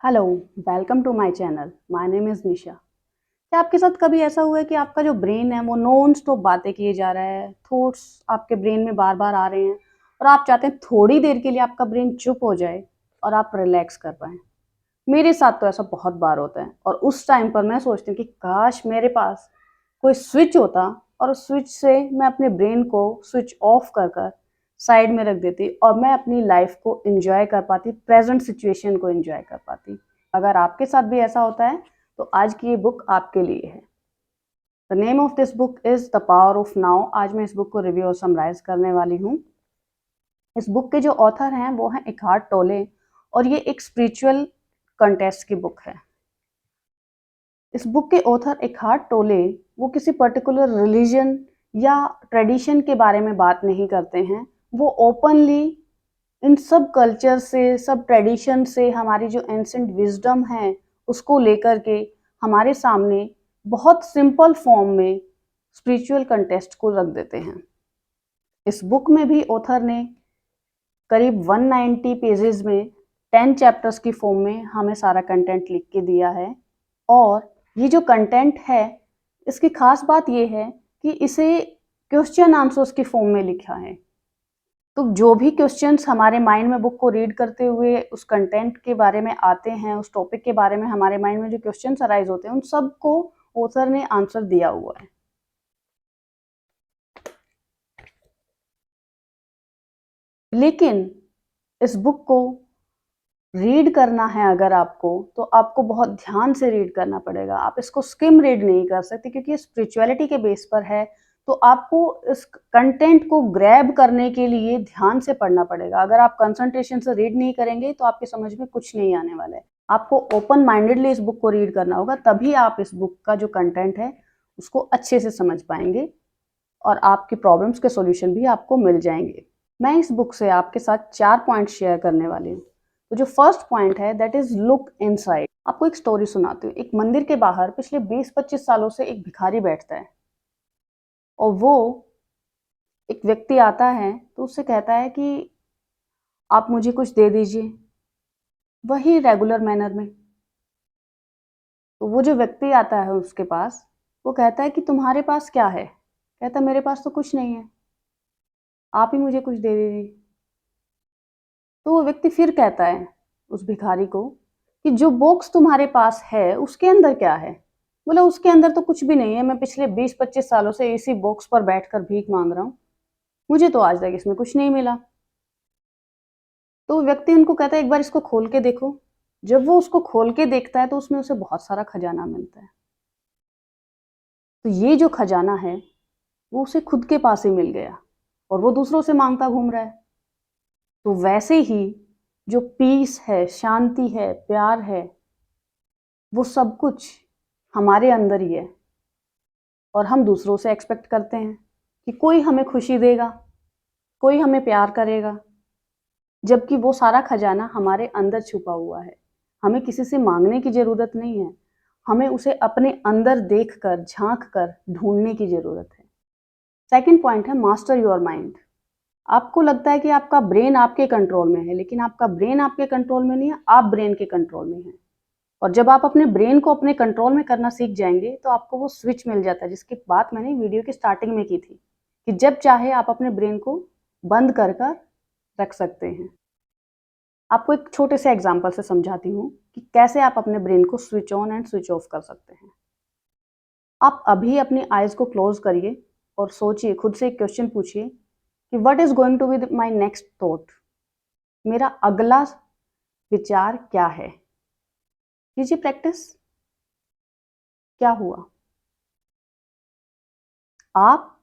Hello, welcome to my channel. My name is Nisha. क्या आपके साथ कभी ऐसा हुआ है कि आपका जो ब्रेन है वो नॉन स्टॉप बातें किए जा रहा है, थॉट्स आपके ब्रेन में बार-बार आ रहे हैं और आप चाहते हैं थोड़ी देर के लिए आपका ब्रेन चुप हो जाए और आप रिलैक्स कर पाएँ? मेरे साथ तो ऐसा बहुत बार होता है और उस टाइम पर मैं सोचती हूँ कि काश मेरे पास कोई स्विच होता और उस स्विच से मैं अपने ब्रेन को स्विच ऑफ कर कर साइड में रख देती और मैं अपनी लाइफ को एंजॉय कर पाती, प्रेजेंट सिचुएशन को एंजॉय कर पाती। अगर आपके साथ भी ऐसा होता है तो आज की ये बुक आपके लिए है। The name of this book is the power of now. आज मैं इस बुक को रिव्यू और समराइज करने वाली हूँ। इस बुक के जो ऑथर हैं वो हैं इकहार्ट टोले और ये एक स्पिरिचुअल कंटेस्ट की बुक है। इस बुक के ऑथर इकहार्ट टोले वो किसी पर्टिकुलर रिलीजन या ट्रेडिशन के बारे में बात नहीं करते हैं। वो ओपनली इन सब कल्चर से, सब ट्रेडिशन से हमारी जो एंसेंट विजडम है उसको लेकर के हमारे सामने बहुत सिंपल फॉर्म में स्पिरिचुअल कंटेस्ट को रख देते हैं। इस बुक में भी ऑथर ने करीब 190 पेजेस में 10 चैप्टर्स की फॉर्म में हमें सारा कंटेंट लिख के दिया है। और ये जो कंटेंट है इसकी खास बात ये है कि इसे क्वेश्चन आंसर्स की फॉर्म में लिखा है। तो जो भी क्वेश्चंस हमारे माइंड में बुक को रीड करते हुए उस कंटेंट के बारे में आते हैं, उस टॉपिक के बारे में हमारे माइंड में जो क्वेश्चंस अराइज होते हैं उन सब को ऑथर ने आंसर दिया हुआ है। लेकिन इस बुक को रीड करना है अगर आपको, तो आपको बहुत ध्यान से रीड करना पड़ेगा। आप इसको स्किम रीड नहीं कर सकते क्योंकि ये स्पिरिचुअलिटी के बेस पर है। तो आपको इस कंटेंट को ग्रैब करने के लिए ध्यान से पढ़ना पड़ेगा। अगर आप कंसंट्रेशन से रीड नहीं करेंगे तो आपकी समझ में कुछ नहीं आने वाला है। आपको ओपन माइंडेडली इस बुक को रीड करना होगा, तभी आप इस बुक का जो कंटेंट है उसको अच्छे से समझ पाएंगे और आपकी प्रॉब्लम्स के सॉल्यूशन भी आपको मिल जाएंगे। मैं इस बुक से आपके साथ 4 पॉइंट शेयर करने वाली हूँ। तो जो फर्स्ट पॉइंट है दैट इज लुक इनसाइड। आपको एक स्टोरी सुनाती हूँ। एक मंदिर के बाहर पिछले 20-25 सालों से एक भिखारी बैठता है और वो एक व्यक्ति आता है तो उससे कहता है कि आप मुझे कुछ दे दीजिए, वही रेगुलर मैनर में। तो वो जो व्यक्ति आता है उसके पास, वो कहता है कि तुम्हारे पास क्या है? कहता मेरे पास तो कुछ नहीं है, आप ही मुझे कुछ दे दीजिए। तो वो व्यक्ति फिर कहता है उस भिखारी को कि जो बॉक्स तुम्हारे पास है उसके अंदर क्या है? बोला उसके अंदर तो कुछ भी नहीं है, मैं पिछले 20-25 सालों से इसी बॉक्स पर बैठकर भीख मांग रहा हूँ, मुझे तो आज तक इसमें कुछ नहीं मिला। तो वो व्यक्ति उनको कहता है एक बार इसको खोल के देखो। जब वो उसको खोल के देखता है तो उसमें उसे बहुत सारा खजाना मिलता है। तो ये जो खजाना है वो उसे खुद के पास ही मिल गया और वो दूसरों से मांगता घूम रहा है। तो वैसे ही जो पीस है, शांति है, प्यार है, वो सब कुछ हमारे अंदर ही है और हम दूसरों से एक्सपेक्ट करते हैं कि कोई हमें खुशी देगा, कोई हमें प्यार करेगा, जबकि वो सारा खजाना हमारे अंदर छुपा हुआ है। हमें किसी से मांगने की ज़रूरत नहीं है, हमें उसे अपने अंदर देखकर, झाँक कर ढूँढने की ज़रूरत है। सेकंड पॉइंट है मास्टर योर माइंड। आपको लगता है कि आपका ब्रेन आपके कंट्रोल में है, लेकिन आपका ब्रेन आपके कंट्रोल में नहीं है, आप ब्रेन के कंट्रोल में हैं। और जब आप अपने ब्रेन को अपने कंट्रोल में करना सीख जाएंगे तो आपको वो स्विच मिल जाता है, जिसकी बात मैंने वीडियो की स्टार्टिंग में की थी कि जब चाहे आप अपने ब्रेन को बंद कर कर रख सकते हैं। आपको एक छोटे से एग्जांपल से समझाती हूँ कि कैसे आप अपने ब्रेन को switch on and switch off कर सकते हैं। आप अभी अपनी आइज को क्लोज करिए और सोचिए, खुद से एक क्वेश्चन पूछिए कि what is going to be my next thought. मेरा अगला विचार क्या है? कीजिए प्रैक्टिस। क्या हुआ? आप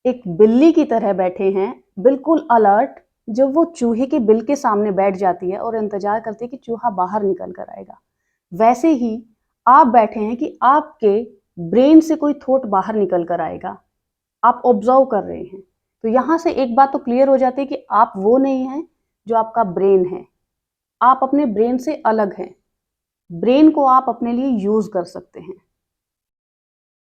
एक बिल्ली की तरह बैठे हैं, बिल्कुल अलर्ट, जब वो चूहे के बिल के सामने बैठ जाती है और इंतजार करती है कि चूहा बाहर निकल कर आएगा। वैसे ही आप बैठे हैं कि आपके ब्रेन से कोई थॉट बाहर निकल कर आएगा, आप ऑब्जर्व कर रहे हैं। तो यहाँ से एक बात तो क्लियर हो जाती है कि आप वो नहीं हैं जो आपका ब्रेन है। आप अपने ब्रेन से अलग हैं। ब्रेन को आप अपने लिए यूज कर सकते हैं।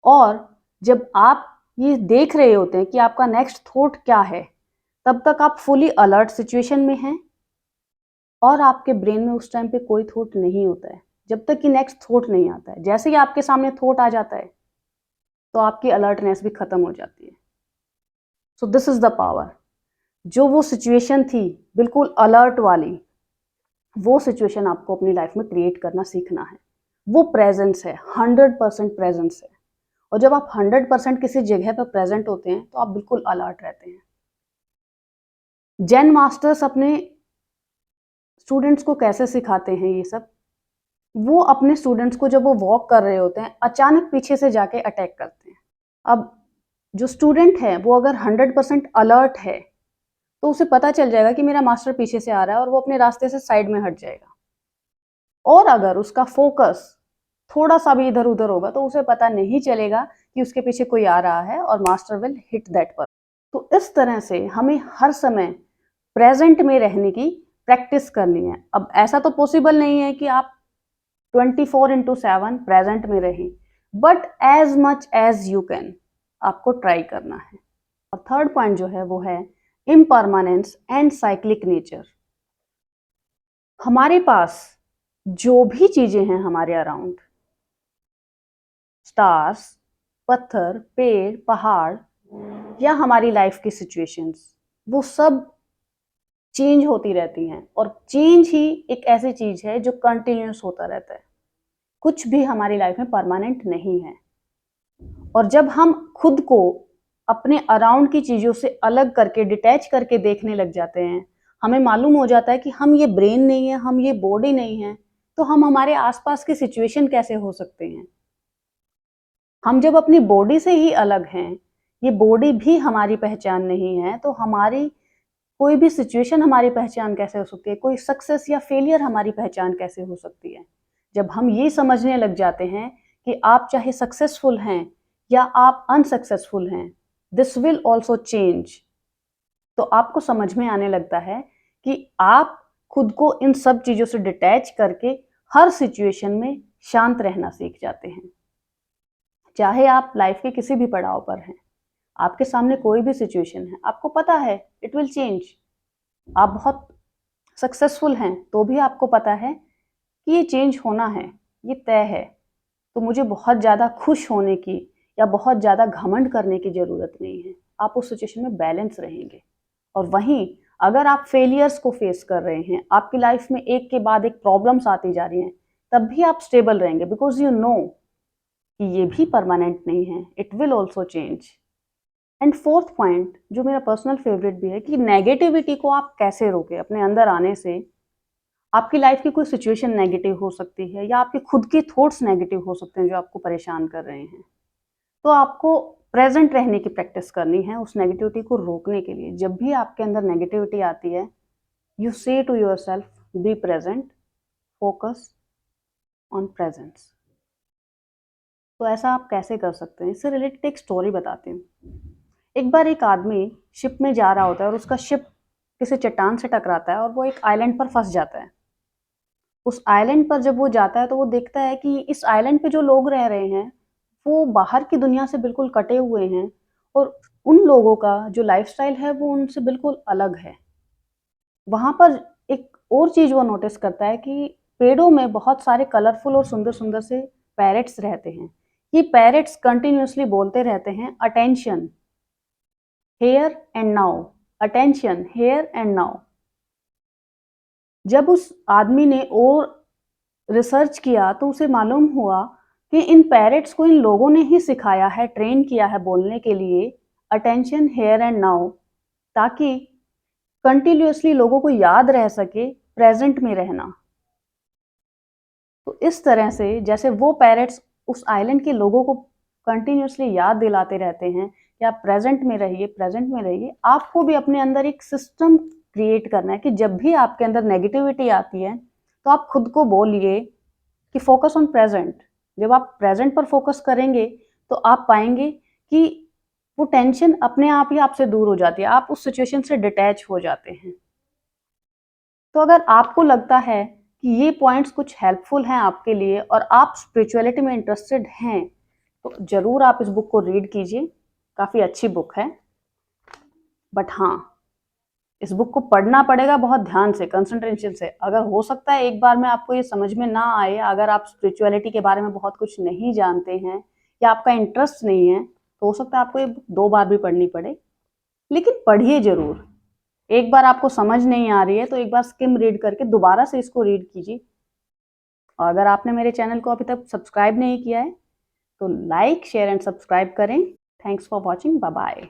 और जब आप ये देख रहे होते हैं कि आपका नेक्स्ट थॉट क्या है, तब तक आप फुली अलर्ट सिचुएशन में हैं और आपके ब्रेन में उस टाइम पे कोई थॉट नहीं होता है जब तक कि नेक्स्ट थॉट नहीं आता है। जैसे ही आपके सामने थॉट आ जाता है तो आपकी अलर्टनेस भी खत्म हो जाती है। So this is the power. जो वो सिचुएशन थी बिल्कुल अलर्ट वाली, वो सिचुएशन आपको अपनी लाइफ में क्रिएट करना सीखना है। वो प्रेजेंस है, 100% प्रेजेंस है। और जब आप 100% किसी जगह पर प्रेजेंट होते हैं तो आप बिल्कुल अलर्ट रहते हैं। जैन मास्टर्स अपने स्टूडेंट्स को कैसे सिखाते हैं ये सब? वो अपने स्टूडेंट्स को जब वो वॉक कर रहे होते हैं अचानक पीछे से जाके अटैक करते हैं। अब जो स्टूडेंट है वो अगर 100% अलर्ट है तो उसे पता चल जाएगा कि मेरा मास्टर पीछे से आ रहा है और वो अपने रास्ते से साइड में हट जाएगा। और अगर उसका फोकस थोड़ा सा भी इधर उधर होगा तो उसे पता नहीं चलेगा कि उसके पीछे कोई आ रहा है और master will hit that person. तो इस तरह से हमें हर समय प्रेजेंट में रहने की प्रैक्टिस करनी है। अब ऐसा तो पॉसिबल नहीं है कि आप 24/7 प्रेजेंट में रहें, but as much as you can आपको ट्राई करना है। और थर्ड पॉइंट जो है वो है इम्परमानेंस एंड साइक्लिक नेचर। हमारे पास जो भी चीजें हैं हमारे अराउंड, स्टार्स, पत्थर, पेड़, पहाड़ या हमारी लाइफ की सिचुएशंस, वो सब चेंज होती रहती हैं। और चेंज ही एक ऐसी चीज है जो कंटिन्यूस होता रहता है। कुछ भी हमारी लाइफ में परमानेंट नहीं है। और जब हम खुद को अपने अराउंड की चीजों से अलग करके डिटैच करके देखने लग जाते हैं, हमें मालूम हो जाता है कि हम ये ब्रेन नहीं है, हम ये बॉडी नहीं है, तो हम हमारे आसपास की सिचुएशन कैसे हो सकते हैं? हम जब अपनी बॉडी से ही अलग हैं, ये बॉडी भी हमारी पहचान नहीं है, तो हमारी कोई भी सिचुएशन हमारी पहचान कैसे हो सकती है? कोई सक्सेस या फेलियर हमारी पहचान कैसे हो सकती है? जब हम ये समझने लग जाते हैं कि आप चाहे सक्सेसफुल हैं या आप अनसक्सेसफुल हैं, दिस विल ऑल्सो चेंज, तो आपको समझ में आने लगता है कि आप खुद को इन सब चीजों से डिटैच करके हर सिचुएशन में शांत रहना सीख जाते हैं। चाहे आप लाइफ के किसी भी पड़ाव पर हैं, आपके सामने कोई भी सिचुएशन है, आपको पता है इट विल चेंज। आप बहुत सक्सेसफुल हैं तो भी आपको पता है कि ये चेंज होना है, ये तय है। तो मुझे बहुत ज़्यादा खुश होने की या बहुत ज़्यादा घमंड करने की ज़रूरत नहीं है। आप उस सिचुएशन में बैलेंस रहेंगे। और वहीं अगर आप फेलियर्स को फेस कर रहे हैं, आपकी लाइफ में एक के बाद एक प्रॉब्लम्स आती जा रही हैं, तब भी आप स्टेबल रहेंगे, बिकॉज यू नो कि ये भी परमानेंट नहीं है, it will also change. And fourth point जो मेरा पर्सनल फेवरेट भी है कि नेगेटिविटी को आप कैसे रोके अपने अंदर आने से। आपकी लाइफ की कोई सिचुएशन नेगेटिव हो सकती है या आपके खुद के थॉट्स नेगेटिव हो सकते हैं जो आपको परेशान कर रहे हैं। तो आपको प्रेजेंट रहने की प्रैक्टिस करनी है उस नेगेटिविटी को रोकने के लिए। जब भी आपके अंदर नेगेटिविटी आती है, you say to yourself, be present, focus on presence. तो ऐसा आप कैसे कर सकते हैं? इससे रिलेटेड एक स्टोरी बताती हूँ। एक बार एक आदमी शिप में जा रहा होता है और उसका शिप किसी चट्टान से टकराता है और वो एक आइलैंड पर फंस जाता है। उस आइलैंड पर जब वो जाता है तो वो देखता है कि इस आइलैंड पे जो लोग रह रहे हैं वो बाहर की दुनिया से बिल्कुल कटे हुए हैं और उन लोगों का जो लाइफस्टाइल है वो उनसे बिल्कुल अलग है। वहां पर एक और चीज वो नोटिस करता है कि पेड़ों में बहुत सारे कलरफुल और सुंदर सुंदर से पैरेट्स रहते हैं। ये पैरेट्स कंटिन्यूअसली बोलते रहते हैं, attention here and now, attention here and now. जब उस आदमी ने और रिसर्च किया तो उसे मालूम हुआ कि इन पैरेट्स को इन लोगों ने ही सिखाया है, ट्रेन किया है बोलने के लिए अटेंशन हेयर एंड नाउ, ताकि कंटिन्यूअसली लोगों को याद रह सके प्रेजेंट में रहना। तो इस तरह से जैसे वो पैरेट्स उस आइलैंड के लोगों को कंटिन्यूअसली याद दिलाते रहते हैं कि आप प्रेजेंट में रहिए, प्रेजेंट में रहिए, आपको भी अपने अंदर एक सिस्टम क्रिएट करना है कि जब भी आपके अंदर नेगेटिविटी आती है तो आप खुद को बोलिए कि फोकस ऑन प्रेजेंट। जब आप प्रेजेंट पर फोकस करेंगे तो आप पाएंगे कि वो टेंशन अपने आप ही आपसे दूर हो जाती है, आप उस सिचुएशन से डिटैच हो जाते हैं। तो अगर आपको लगता है कि ये पॉइंट्स कुछ हेल्पफुल हैं आपके लिए और आप स्पिरिचुअलिटी में इंटरेस्टेड हैं, तो ज़रूर आप इस बुक को रीड कीजिए। काफ़ी अच्छी बुक है। बट हाँ, इस बुक को पढ़ना पड़ेगा बहुत ध्यान से, कंसंट्रेशन से। अगर हो सकता है एक बार में आपको ये समझ में ना आए, अगर आप स्पिरिचुअलिटी के बारे में बहुत कुछ नहीं जानते हैं या आपका इंटरेस्ट नहीं है, तो हो सकता है आपको ये बुक 2 बार भी पढ़नी पड़े, लेकिन पढ़िए ज़रूर। एक बार आपको समझ नहीं आ रही है, तो एक बार स्किम रीड करके दोबारा से इसको रीड कीजिए। और अगर आपने मेरे चैनल को अभी तक सब्सक्राइब नहीं किया है, तो लाइक, शेयर एंड सब्सक्राइब करें। Thanks for watching. Bye bye.